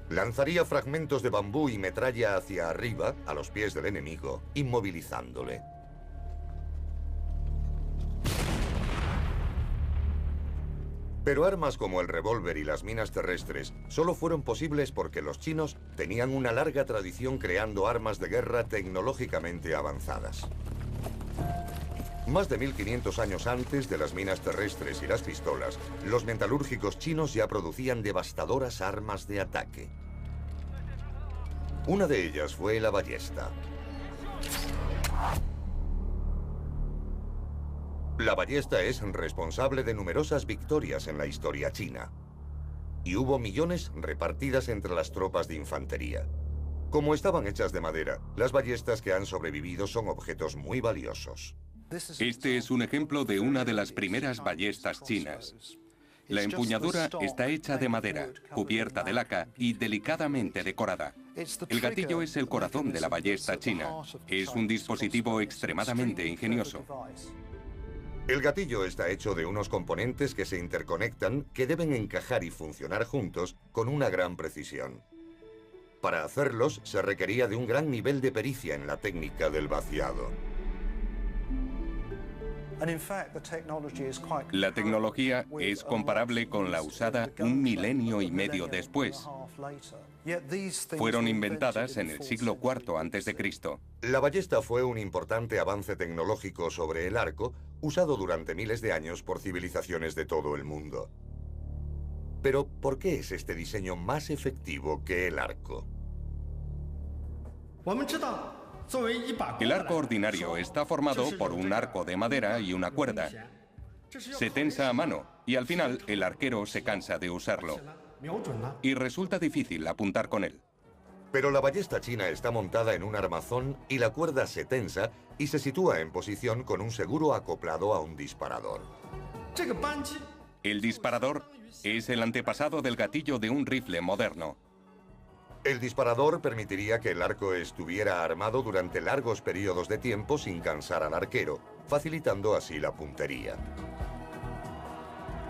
Lanzaría fragmentos de bambú y metralla hacia arriba, a los pies del enemigo, inmovilizándole. Pero armas como el revólver y las minas terrestres solo fueron posibles porque los chinos tenían una larga tradición creando armas de guerra tecnológicamente avanzadas. Más de 1500 años antes de las minas terrestres y las pistolas, los metalúrgicos chinos ya producían devastadoras armas de ataque. Una de ellas fue la ballesta. La ballesta es responsable de numerosas victorias en la historia china. Y hubo millones repartidas entre las tropas de infantería. Como estaban hechas de madera, las ballestas que han sobrevivido son objetos muy valiosos. Este es un ejemplo de una de las primeras ballestas chinas. La empuñadura está hecha de madera, cubierta de laca y delicadamente decorada. El gatillo es el corazón de la ballesta china. Es un dispositivo extremadamente ingenioso. El gatillo está hecho de unos componentes que se interconectan, que deben encajar y funcionar juntos con una gran precisión. Para hacerlos se requería de un gran nivel de pericia en la técnica del vaciado. La tecnología es comparable con la usada 1,5 milenios después. Fueron inventadas en el siglo IV a.C. La ballesta fue un importante avance tecnológico sobre el arco, usado durante miles de años por civilizaciones de todo el mundo. Pero, ¿por qué es este diseño más efectivo que el arco? El arco ordinario está formado por un arco de madera y una cuerda. Se tensa a mano y al final el arquero se cansa de usarlo. Y resulta difícil apuntar con él. Pero la ballesta china está montada en un armazón y la cuerda se tensa y se sitúa en posición con un seguro acoplado a un disparador. El disparador es el antepasado del gatillo de un rifle moderno. El disparador permitiría que el arco estuviera armado durante largos periodos de tiempo sin cansar al arquero, facilitando así la puntería.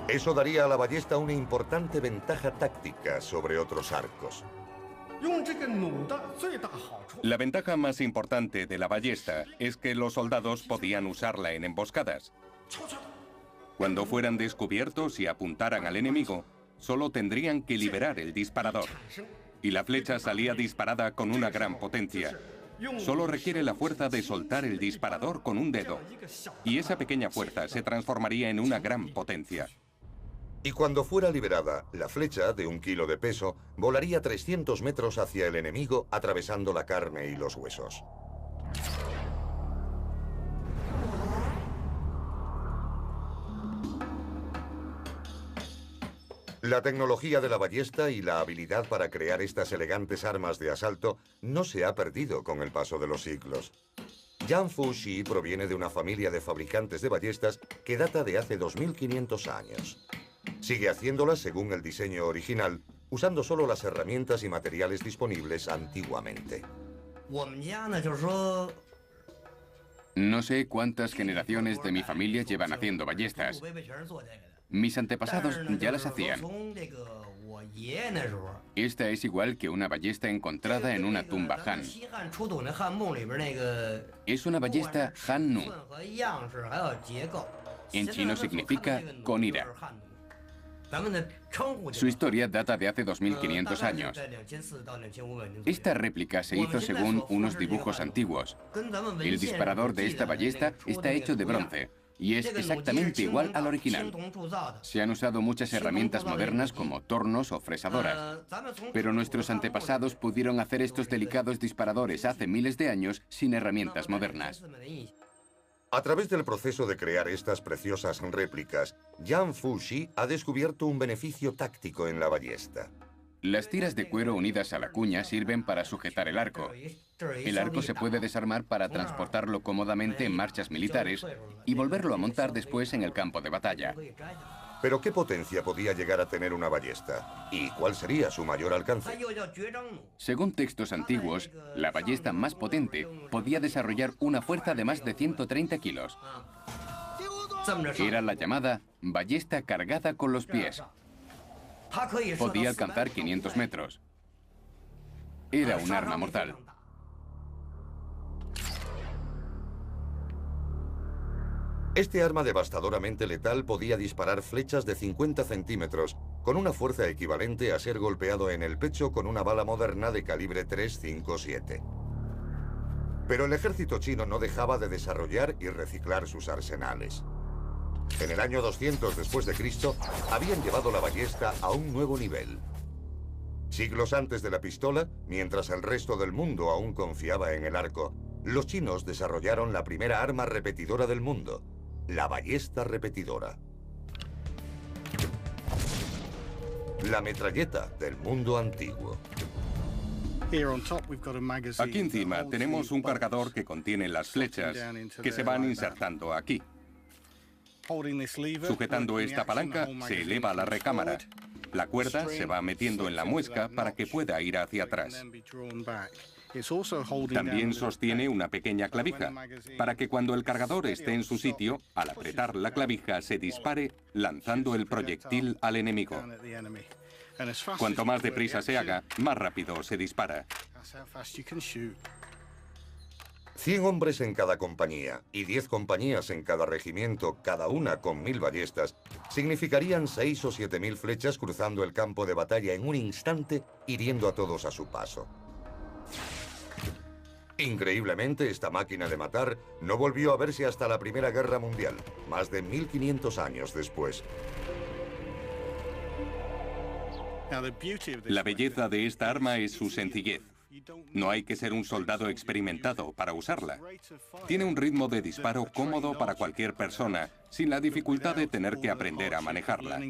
Eso daría a la ballesta una importante ventaja táctica sobre otros arcos. La ventaja más importante de la ballesta es que los soldados podían usarla en emboscadas. Cuando fueran descubiertos y apuntaran al enemigo, solo tendrían que liberar el disparador. Y la flecha salía disparada con una gran potencia. Solo requiere la fuerza de soltar el disparador con un dedo. Y esa pequeña fuerza se transformaría en una gran potencia. Y cuando fuera liberada, la flecha, de 1 kilo de peso, volaría 300 metros hacia el enemigo, atravesando la carne y los huesos. La tecnología de la ballesta y la habilidad para crear estas elegantes armas de asalto no se ha perdido con el paso de los siglos. Jiang Fuxi proviene de una familia de fabricantes de ballestas que data de hace 2500 años. Sigue haciéndolas según el diseño original, usando solo las herramientas y materiales disponibles antiguamente. No sé cuántas generaciones de mi familia llevan haciendo ballestas. Mis antepasados ya las hacían. Esta es igual que una ballesta encontrada en una tumba Han. Es una ballesta Han Nu. En chino significa con ira. Su historia data de hace 2500 años. Esta réplica se hizo según unos dibujos antiguos. El disparador de esta ballesta está hecho de bronce y es exactamente igual al original. Se han usado muchas herramientas modernas como tornos o fresadoras, pero nuestros antepasados pudieron hacer estos delicados disparadores hace miles de años sin herramientas modernas. A través del proceso de crear estas preciosas réplicas, Jiang Fuxi ha descubierto un beneficio táctico en la ballesta. Las tiras de cuero unidas a la cuña sirven para sujetar el arco. El arco se puede desarmar para transportarlo cómodamente en marchas militares y volverlo a montar después en el campo de batalla. Pero ¿qué potencia podía llegar a tener una ballesta? ¿Y cuál sería su mayor alcance? Según textos antiguos, la ballesta más potente podía desarrollar una fuerza de más de 130 kilos. Era la llamada ballesta cargada con los pies. Podía alcanzar 500 metros. Era un arma mortal. Este arma devastadoramente letal podía disparar flechas de 50 centímetros, con una fuerza equivalente a ser golpeado en el pecho con una bala moderna de calibre 357. Pero el ejército chino no dejaba de desarrollar y reciclar sus arsenales. En el año 200 después de Cristo, habían llevado la ballesta a un nuevo nivel. Siglos antes de la pistola, mientras el resto del mundo aún confiaba en el arco, los chinos desarrollaron la primera arma repetidora del mundo, la ballesta repetidora. La metralleta del mundo antiguo. Aquí encima tenemos un cargador que contiene las flechas que se van insertando aquí. Sujetando esta palanca, se eleva la recámara. La cuerda se va metiendo en la muesca para que pueda ir hacia atrás. También sostiene una pequeña clavija, para que cuando el cargador esté en su sitio, al apretar la clavija se dispare, lanzando el proyectil al enemigo. Cuanto más deprisa se haga, más rápido se dispara. 100 hombres en cada compañía y 10 compañías en cada regimiento, cada una con 1000 ballestas, significarían 6 o 7000 flechas cruzando el campo de batalla en un instante, hiriendo a todos a su paso. Increíblemente, esta máquina de matar no volvió a verse hasta la Primera Guerra Mundial, más de 1500 años después. La belleza de esta arma es su sencillez. No hay que ser un soldado experimentado para usarla. Tiene un ritmo de disparo cómodo para cualquier persona, sin la dificultad de tener que aprender a manejarla.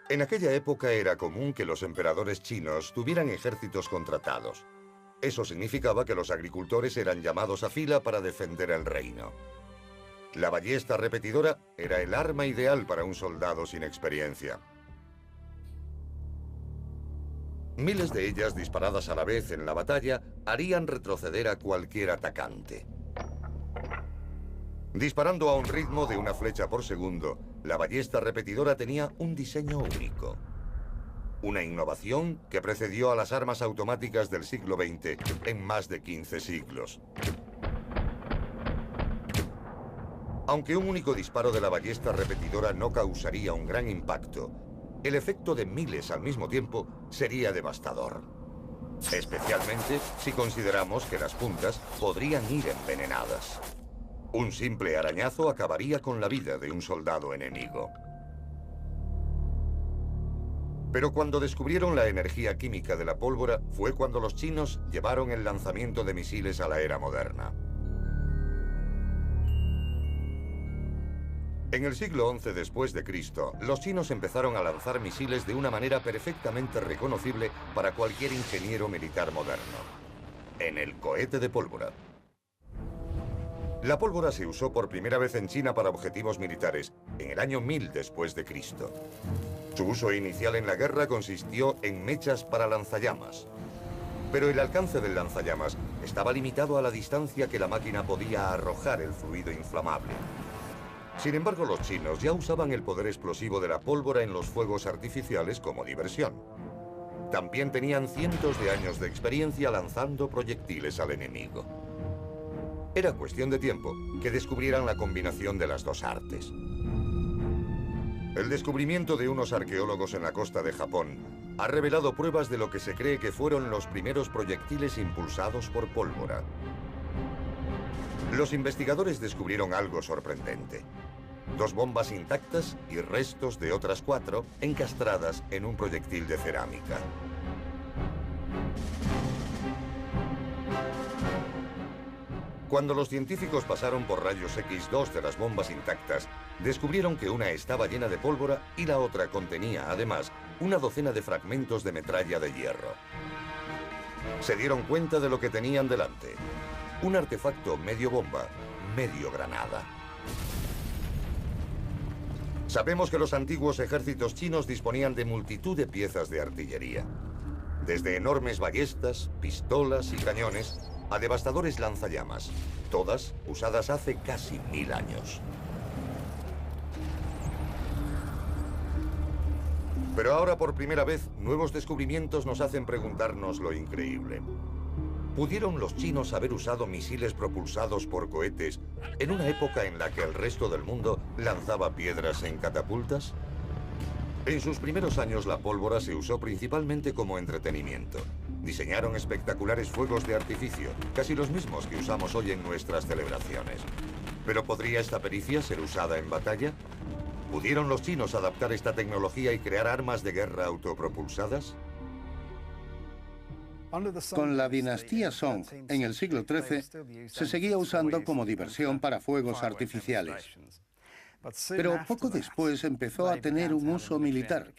En aquella época era común que los emperadores chinos tuvieran ejércitos contratados. Eso significaba que los agricultores eran llamados a fila para defender el reino. La ballesta repetidora era el arma ideal para un soldado sin experiencia. Miles de ellas disparadas a la vez en la batalla harían retroceder a cualquier atacante. Disparando a un ritmo de una flecha por segundo, la ballesta repetidora tenía un diseño único. Una innovación que precedió a las armas automáticas del siglo XX en más de 15 siglos. Aunque un único disparo de la ballesta repetidora no causaría un gran impacto, el efecto de miles al mismo tiempo sería devastador. Especialmente si consideramos que las puntas podrían ir envenenadas. Un simple arañazo acabaría con la vida de un soldado enemigo. Pero cuando descubrieron la energía química de la pólvora fue cuando los chinos llevaron el lanzamiento de misiles a la era moderna. En el siglo XI después de Cristo, los chinos empezaron a lanzar misiles de una manera perfectamente reconocible para cualquier ingeniero militar moderno. En el cohete de pólvora. La pólvora se usó por primera vez en China para objetivos militares, en el año 1000 después de Cristo. Su uso inicial en la guerra consistió en mechas para lanzallamas. Pero el alcance del lanzallamas estaba limitado a la distancia que la máquina podía arrojar el fluido inflamable. Sin embargo, los chinos ya usaban el poder explosivo de la pólvora en los fuegos artificiales como diversión. También tenían cientos de años de experiencia lanzando proyectiles al enemigo. Era cuestión de tiempo que descubrieran la combinación de las dos artes. El descubrimiento de unos arqueólogos en la costa de Japón ha revelado pruebas de lo que se cree que fueron los primeros proyectiles impulsados por pólvora. Los investigadores descubrieron algo sorprendente. 2 bombas intactas y restos de otras 4 encastradas en un proyectil de cerámica. Cuando los científicos pasaron por rayos X 2 de las bombas intactas, descubrieron que una estaba llena de pólvora y la otra contenía, además, una docena de fragmentos de metralla de hierro. Se dieron cuenta de lo que tenían delante. Un artefacto medio bomba, medio granada. Sabemos que los antiguos ejércitos chinos disponían de multitud de piezas de artillería. Desde enormes ballestas, pistolas y cañones, a devastadores lanzallamas, todas usadas hace casi 1000 años. Pero ahora por primera vez, nuevos descubrimientos nos hacen preguntarnos lo increíble. ¿Pudieron los chinos haber usado misiles propulsados por cohetes en una época en la que el resto del mundo lanzaba piedras en catapultas? En sus primeros años la pólvora se usó principalmente como entretenimiento. Diseñaron espectaculares fuegos de artificio, casi los mismos que usamos hoy en nuestras celebraciones. ¿Pero podría esta pericia ser usada en batalla? ¿Pudieron los chinos adaptar esta tecnología y crear armas de guerra autopropulsadas? Con la dinastía Song, en el siglo XIII, se seguía usando como diversión para fuegos artificiales. Pero poco después empezó a tener un uso militar,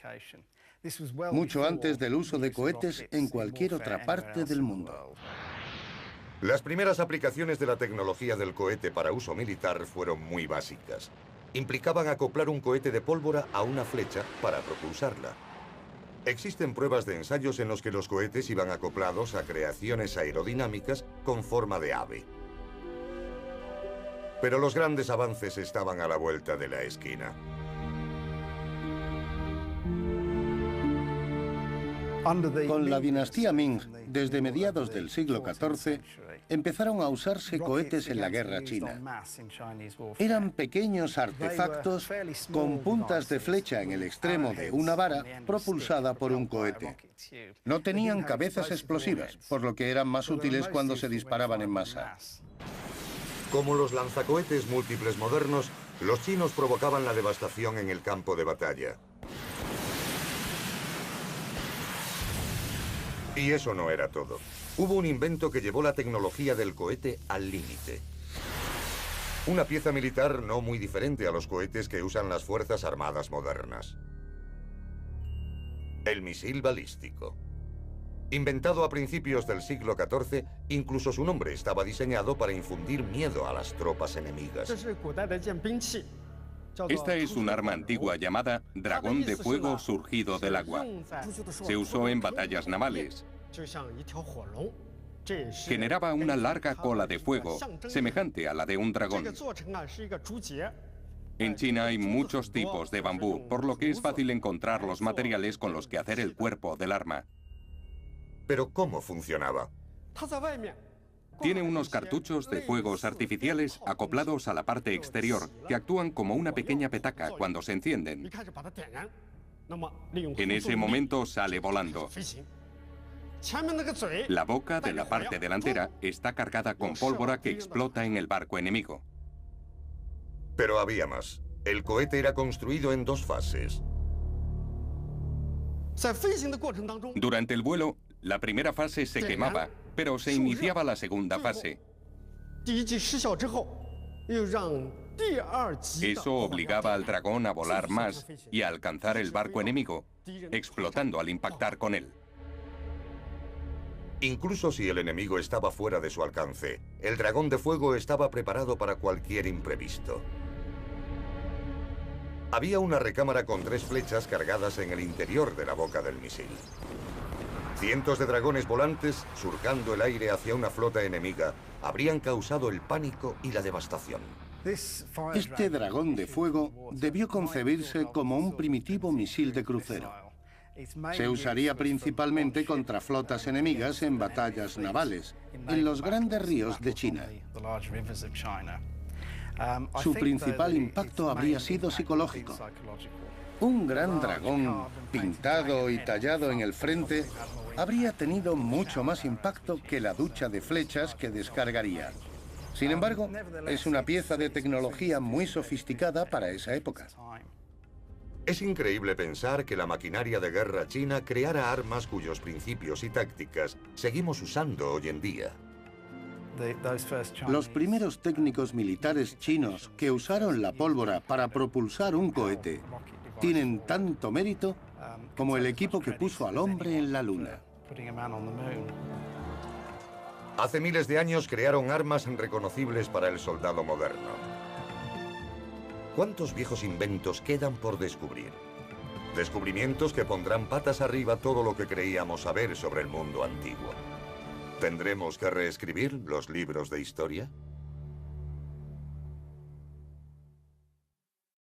mucho antes del uso de cohetes en cualquier otra parte del mundo. Las primeras aplicaciones de la tecnología del cohete para uso militar fueron muy básicas. Implicaban acoplar un cohete de pólvora a una flecha para propulsarla. Existen pruebas de ensayos en los que los cohetes iban acoplados a creaciones aerodinámicas con forma de ave. Pero los grandes avances estaban a la vuelta de la esquina. Con la dinastía Ming, desde mediados del siglo XIV, empezaron a usarse cohetes en la guerra china. Eran pequeños artefactos con puntas de flecha en el extremo de una vara propulsada por un cohete. No tenían cabezas explosivas, por lo que eran más útiles cuando se disparaban en masa. Como los lanzacohetes múltiples modernos, los chinos provocaban la devastación en el campo de batalla. Y eso no era todo. Hubo un invento que llevó la tecnología del cohete al límite. Una pieza militar no muy diferente a los cohetes que usan las Fuerzas Armadas modernas. El misil balístico. Inventado a principios del siglo XIV, incluso su nombre estaba diseñado para infundir miedo a las tropas enemigas. Esta es un arma antigua llamada dragón de fuego surgido del agua. Se usó en batallas navales. Generaba una larga cola de fuego, semejante a la de un dragón. En China hay muchos tipos de bambú, por lo que es fácil encontrar los materiales con los que hacer el cuerpo del arma. ¿Pero cómo funcionaba? Tiene unos cartuchos de fuegos artificiales acoplados a la parte exterior, que actúan como una pequeña petaca cuando se encienden. En ese momento sale volando. La boca de la parte delantera está cargada con pólvora que explota en el barco enemigo. Pero había más. El cohete era construido en dos fases. Durante el vuelo, la primera fase se quemaba, pero se iniciaba la segunda fase. Eso obligaba al dragón a volar más y a alcanzar el barco enemigo, explotando al impactar con él. Incluso si el enemigo estaba fuera de su alcance, el dragón de fuego estaba preparado para cualquier imprevisto. Había una recámara con 3 flechas cargadas en el interior de la boca del misil. Cientos de dragones volantes, surcando el aire hacia una flota enemiga, habrían causado el pánico y la devastación. Este dragón de fuego debió concebirse como un primitivo misil de crucero. Se usaría principalmente contra flotas enemigas en batallas navales, en los grandes ríos de China. Su principal impacto habría sido psicológico. Un gran dragón, pintado y tallado en el frente, habría tenido mucho más impacto que la ducha de flechas que descargaría. Sin embargo, es una pieza de tecnología muy sofisticada para esa época. Es increíble pensar que la maquinaria de guerra china creara armas cuyos principios y tácticas seguimos usando hoy en día. Los primeros técnicos militares chinos que usaron la pólvora para propulsar un cohete tienen tanto mérito como el equipo que puso al hombre en la luna. Hace miles de años crearon armas reconocibles para el soldado moderno. ¿Cuántos viejos inventos quedan por descubrir? Descubrimientos que pondrán patas arriba todo lo que creíamos saber sobre el mundo antiguo. ¿Tendremos que reescribir los libros de historia?